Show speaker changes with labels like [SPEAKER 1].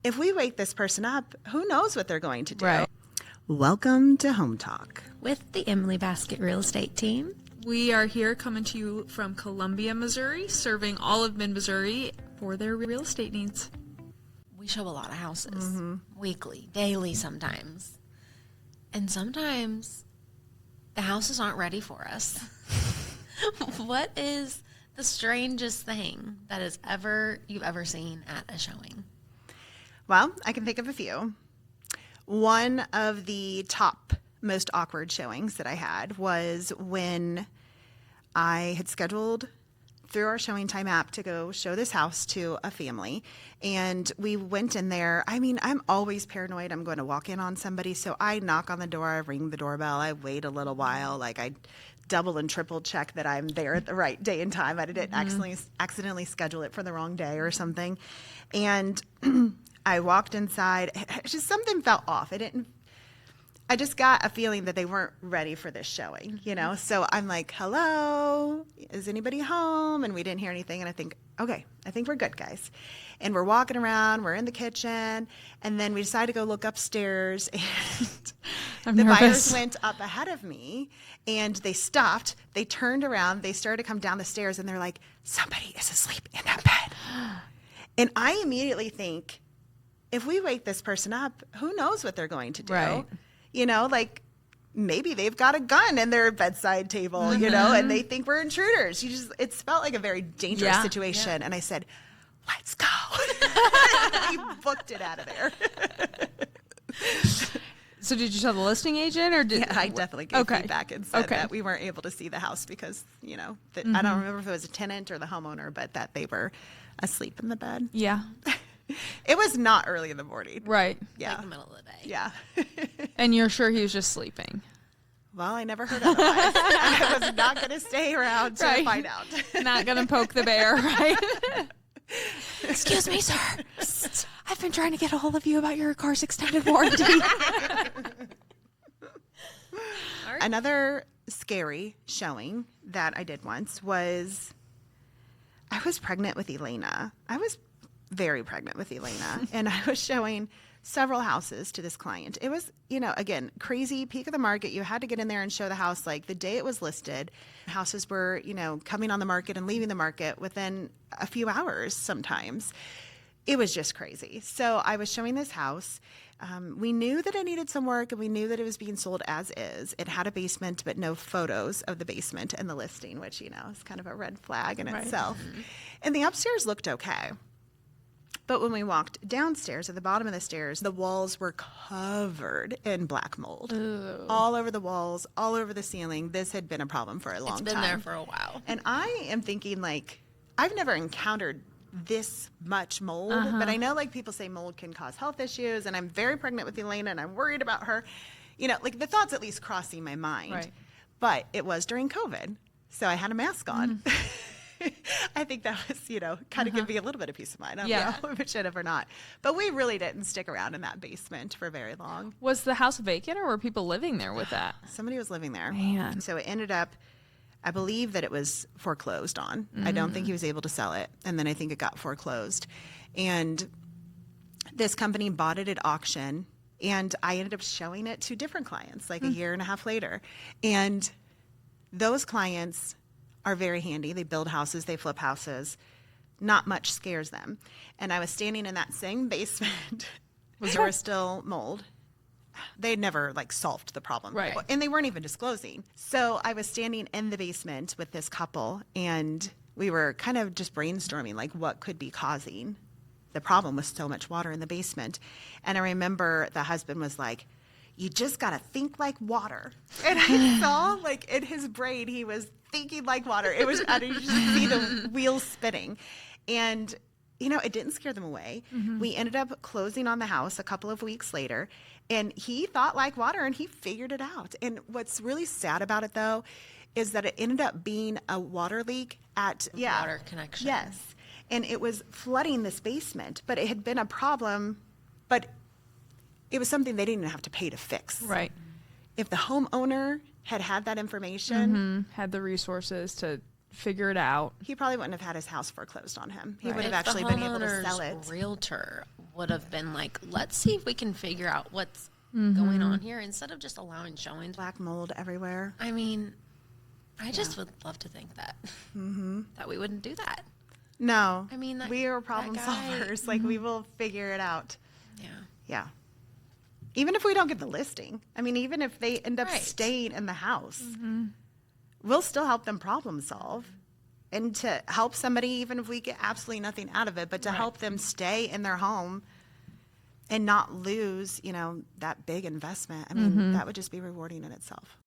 [SPEAKER 1] If we wake this person up, who knows what they're going to do?
[SPEAKER 2] Right.
[SPEAKER 1] Welcome to Home Talk.
[SPEAKER 3] With the Emily Basket Real Estate Team.
[SPEAKER 2] We are here coming to you from Columbia, Missouri, serving all of mid-Missouri for their real estate needs.
[SPEAKER 3] We show a lot of houses weekly, daily sometimes. And sometimes the houses aren't ready for us. What is the strangest thing that you've ever seen at a showing?
[SPEAKER 1] Well, I can think of a few. One of the top most awkward showings that I had was when I had scheduled through our showing time app to go show this house to a family. And we went in there. I mean, I'm always paranoid I'm going to walk in on somebody. So I knock on the door, I ring the doorbell, I wait a little while. Like I double and triple check that I'm there at the right day and time. I didn't accidentally schedule it for the wrong day or something. And I walked inside. Just something felt off. I just got a feeling that they weren't ready for this showing, you know? So I'm like, hello, is anybody home? And we didn't hear anything. And I think, okay, I think we're good, guys. And we're walking around, we're in the kitchen. And then we decided to go look upstairs. And the buyers went up ahead of me and they stopped. They turned around. They started to come down the stairs and they're like, somebody is asleep in that bed. And I immediately think, if we wake this person up, who knows what they're going to do?
[SPEAKER 2] Right.
[SPEAKER 1] You know, like maybe they've got a gun in their bedside table, you know, and they think we're intruders. It felt like a very dangerous situation. Yeah. And I said, let's go. We booked it out of there.
[SPEAKER 2] So did you tell the listing agent or did?
[SPEAKER 1] Yeah, I definitely gave feedback and said that we weren't able to see the house because, you know, I don't remember if it was a tenant or the homeowner, but that they were asleep in the bed.
[SPEAKER 2] Yeah.
[SPEAKER 1] It was not early in the morning.
[SPEAKER 2] Right.
[SPEAKER 1] Yeah.
[SPEAKER 3] Like the middle of the day.
[SPEAKER 1] Yeah.
[SPEAKER 2] And you're sure he was just sleeping?
[SPEAKER 1] Well, I never heard otherwise. I was not going to stay around to find out.
[SPEAKER 2] Not going to poke the bear, right?
[SPEAKER 3] Excuse me, sir. I've been trying to get a hold of you about your car's extended warranty.
[SPEAKER 1] Another scary showing that I did once was I was pregnant with Elena. I was very pregnant with Elena, and I was showing several houses to this client. It was, you know, again, crazy peak of the market. You had to get in there and show the house like the day it was listed. Houses were, you know, coming on the market and leaving the market within a few hours sometimes. It was just crazy. So I was showing this house. We knew that it needed some work and we knew that it was being sold as is. It had a basement, but no photos of the basement in the listing, which, you know, is kind of a red flag in itself. And the upstairs looked okay. But when we walked downstairs, at the bottom of the stairs, the walls were covered in black mold. Ooh. All over the walls, all over the ceiling. This had been a problem for a long time.
[SPEAKER 3] It's been there for a while.
[SPEAKER 1] And I am thinking, like, I've never encountered this much mold, but I know, like, people say mold can cause health issues, and I'm very pregnant with Elena, and I'm worried about her. You know, like, the thought's at least crossing my mind.
[SPEAKER 2] Right.
[SPEAKER 1] But it was during COVID, so I had a mask on. I think that was, you know, kind of give me a little bit of peace of mind. I don't know if it should have or not. But we really didn't stick around in that basement for very long.
[SPEAKER 2] Was the house vacant or were people living there with that?
[SPEAKER 1] Somebody was living there.
[SPEAKER 2] Man.
[SPEAKER 1] So it ended up, I believe that it was foreclosed on. I don't think he was able to sell it. And then I think it got foreclosed. And this company bought it at auction. And I ended up showing it to different clients like a year and a half later. And those clients are very handy. They build houses, they flip houses. Not much scares them. And I was standing in that same basement. There was still mold. They had never like solved the problem.
[SPEAKER 2] Right.
[SPEAKER 1] And they weren't even disclosing. So I was standing in the basement with this couple and we were kind of just brainstorming like what could be causing the problem with so much water in the basement. And I remember the husband was like, you just got to think like water. And I saw like in his brain, he was thinking like water. It was, and you just see the wheels spinning. And, you know, it didn't scare them away. We ended up closing on the house a couple of weeks later. And he thought like water and he figured it out. And what's really sad about it, though, is that it ended up being a water leak at
[SPEAKER 3] water connection.
[SPEAKER 1] Yes. And it was flooding this basement. But it had been a problem. But it was something they didn't even have to pay to fix.
[SPEAKER 2] Right.
[SPEAKER 1] If the homeowner had that information.
[SPEAKER 2] Had the resources to figure it out.
[SPEAKER 1] He probably wouldn't have had his house foreclosed on him. He would
[SPEAKER 3] If
[SPEAKER 1] have
[SPEAKER 3] the
[SPEAKER 1] actually been able to sell
[SPEAKER 3] homeowner's
[SPEAKER 1] it.
[SPEAKER 3] realtor would have been like, let's see if we can figure out what's going on here instead of just allowing showings.
[SPEAKER 1] Black mold everywhere.
[SPEAKER 3] I mean, I just would love to think that that we wouldn't do that.
[SPEAKER 1] No.
[SPEAKER 3] I mean,
[SPEAKER 1] we are problem
[SPEAKER 3] that guy-
[SPEAKER 1] solvers. Like, we will figure it out.
[SPEAKER 3] Yeah.
[SPEAKER 1] Yeah. Even if we don't get the listing. I mean, even if they end up
[SPEAKER 3] Right.
[SPEAKER 1] staying in the house, we'll still help them problem solve. And to help somebody, even if we get absolutely nothing out of it, but to help them stay in their home and not lose, that big investment. I mean, that would just be rewarding in itself.